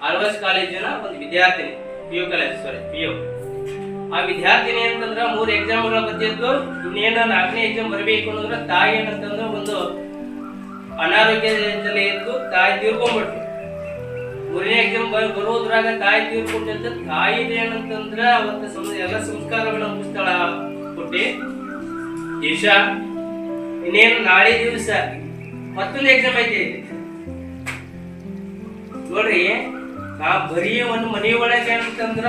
ಆಳ್ವಾಸ್ ಕಾಲೇಜಿನ ಒಂದು ವಿದ್ಯಾರ್ಥಿನಿ, PU ಕಾಲೇಜ್, PU. ಆ ವಿದ್ಯಾರ್ಥಿನಿ ಅಂತಂದ್ರ 3 ಎಕ್ಸಾಮ್ಗಳ ಬರ್ತಿದ್ದು. ಇನ್ನೇನ 4ನೇ ಎಕ್ಸಾಮ್ ಬರಬೇಕು ಅನ್ನೋದ್ರ ತಾಯಿ ಏನಂತಂದ್ರ ಒಂದು ಅನಾರೋಗ್ಯದಲ್ಲಿ ಇದ್ದು ತಾಯಿ ತೀರ್ಕೊಂಡ್ಬಿಟ್ರು. 3ನೇ ಎಕ್ಸಾಮ್ ಬರೋದ್ರಾಗ ತಾಯಿ ತೀರ್ಕೊಂಡಂತ ತಾಯಿದ ಏನಂತಂದ್ರ ಅವತ್ತ ಎಲ್ಲ ಸಂಸ್ಕಾರಗಳನ್ನ ಮುಗಿಸ್ತಾಳ ಹುಟ್ಟಿ ದೇಶ. ಇನ್ನೇನು ನಾಳೆ ದಿವಸ ಮತ್ತೊಂದು ಎಕ್ಸಾಮ್ ಐತಿ ನೋಡ್ರಿ. ಬರೀ ಒಂದು ಮನಿ ಒಳಗೆ ಏನಂತಂದ್ರ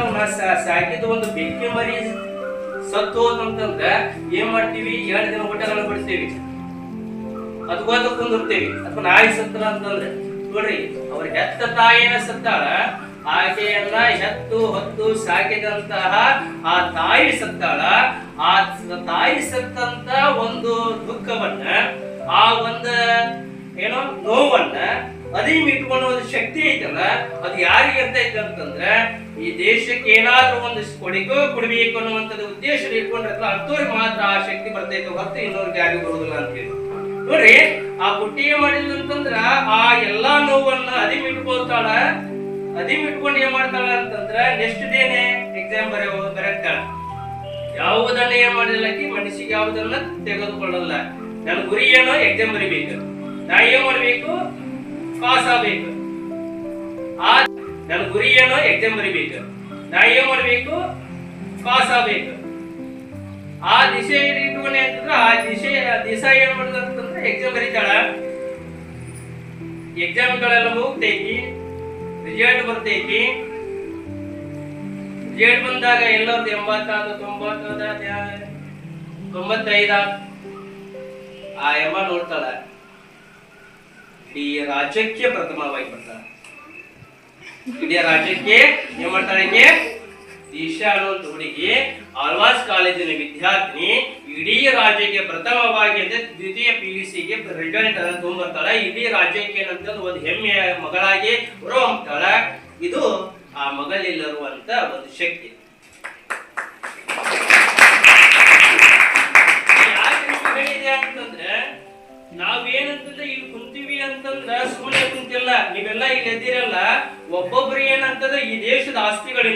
ಸಾಕಿದ ಒಂದು ಬೆಕ್ಕಿ ಮರಿ ಸತ್ತು ಹೋದಂತಂದ್ರ ಏನ್ ಮಾಡ್ತೀವಿ? 2 ದಿನ ಊಟಗಳನ್ನ ಬಿಡ್ತೀವಿ, ಅದಕ್ಕೋತ ಕುಂದಿರ್ತೀವಿ. ಅಥವಾ ನಾಯಿ ಸತ್ರ ಅಂತಂದ್ರೆ ನೋಡ್ರಿ, ಅವ್ರ ಹೆತ್ತ ತಾಯಿನ ಸತ್ತಾಳ, ಆಕೆಯನ್ನ ಹೆತ್ತು ಹೊತ್ತು ಸಾಕಿದಂತಹ ಆ ತಾಯಿ ಸತ್ತಾಳ. ಆ ತಾಯಿ ಸತ್ತಂತ ಒಂದು ದುಃಖವನ್ನ, ಆ ಒಂದು ಏನೋ ನೋವನ್ನ ಅದಿಮ್ ಇಟ್ಕೊಳ್ಳೋ ಒಂದು ಶಕ್ತಿ ಐತಲ್ಲ, ಅದು ಯಾರಿಗೆ ಇರ್ತೈತೆ ಅಂತಂದ್ರ ಈ ದೇಶಕ್ಕೆ ಏನಾದ್ರೂ ಒಂದು ಕೊಡಬೇಕು ಅನ್ನುವಂಥದ್ದು ಉದ್ದೇಶ ಇಟ್ಕೊಂಡಿರಲ್ಲ ಅಂತವ್ರಿಗೆ ಮಾತ್ರ ಆ ಶಕ್ತಿ ಬರ್ತೈತೆ, ಹೊರತು ಇನ್ನೊರ್ಗೆ ಯಾರಿಗೂ ಬರುದಿಲ್ಲ ಅಂತ ಹೇಳಿ ನೋಡ್ರಿ. ಆ ಪುಟ್ಟಿ ಏನ್ ಮಾಡಿದ್ಲು ಅಂತಂದ್ರ ಆ ಎಲ್ಲಾ ನೋವನ್ನ ಅದಿಮ್ ಇಟ್ಕೊಳ್ತಾಳ. ಅದಿಮ್ ಇಟ್ಕೊಂಡು ಏನ್ ಮಾಡ್ತಾಳ ಅಂತಂದ್ರ ನೆಕ್ಸ್ಟ್ ಡೇನೆ ಎಕ್ಸಾಮ್ ಬರತ್ತಾಳ. ಯಾವುದನ್ನ ಏನ್ ಮಾಡಿಲ್ಲ, ಮನಸ್ಸಿಗೆ ಯಾವುದನ್ನ ತೆಗೆದುಕೊಳ್ಳಲ್ಲ. ನನ್ನ ಗುರಿ ಏನೋ ಎಕ್ಸಾಮ್ ಬರಿಬೇಕು, ನಾ ಏನ್ ಮಾಡ್ಬೇಕು? ಪಾಸ್ ಆಗ್ಬೇಕು. ನನ್ನ ಗುರಿ ಏನೋ ಎಕ್ಸಾಮ್ ಬರಿಬೇಕು, ನಾ ಏನ್ ಮಾಡ್ಬೇಕು? ಪಾಸ್ ಆಗ್ಬೇಕು. ಆ ದಿಶೆ ಇಟ್ಕೊಂಡೆ ಅಂತಂದ್ರೆ ಆ ದಿಶಾ ಏನ್ ಮಾಡುದು ಅಂತಂದ್ರೆ ಎಕ್ಸಾಮ್ ಬರೀತಾಳ. ಎಕ್ಸಾಮ್ಗಳೆಲ್ಲ ಹೋಗ್ತೈತಿ, ರಿಸಲ್ಟ್ ಬರ್ತೈತಿ. ರಿಸಲ್ಟ್ ಬಂದಾಗ ಎಲ್ಲರದ್ದು 80 90 95 ಆ ಎಮ್ಮ ನೋಡ್ತಾಳ, ಇಡೀ ರಾಜ್ಯಕ್ಕೆ ಪ್ರಥಮವಾಗಿ ಬರ್ತಾಳ. ಇಡೀ ರಾಜ್ಯಕ್ಕೆ ಏನ್ ಮಾಡ್ತಾಳೆ? ದಿಶಾ ಅನ್ನುವಂತ ಹುಡುಗಿ ಆಳ್ವಾಸ್ ಕಾಲೇಜಿನ ವಿದ್ಯಾರ್ಥಿನಿ ಇಡೀ ರಾಜ್ಯಕ್ಕೆ ಪ್ರಥಮವಾಗಿ ಅಂದ್ರೆ ದ್ವಿತೀಯ PUCಗೆ ರಿಸಲ್ಟ್ ಅನ್ನು ತಗೊಂಡ್ಬರ್ತಾಳ. ಇಡೀ ರಾಜ್ಯಕ್ಕೆ ಏನಂತ ಒಂದು ಹೆಮ್ಮೆಯ ಮಗಳಾಗಿ ಹೊರಹೊಮ್ತಾಳ. ಇದು ಆ ಮಗಳಲ್ಲಿರುವಂತ ಒಂದು ಶಕ್ತಿ. ಅಂತಂದ್ರೆ ನಾವೇನಂತಂದ್ರೆ ಇಲ್ಲಿ ಕುಂತೀವಿ ಅಂತಂದ್ರ ಸುಮ್ಮನೆ ಕುಂತಿಲ್ಲ, ನೀವೆಲ್ಲ ಇಲ್ಲಿ ಎದ್ದಿರಲ್ಲ. ಒಬ್ಬೊಬ್ರು ಏನಂತಂದ್ರೆ ಈ ದೇಶದ ಆಸ್ತಿಗಳು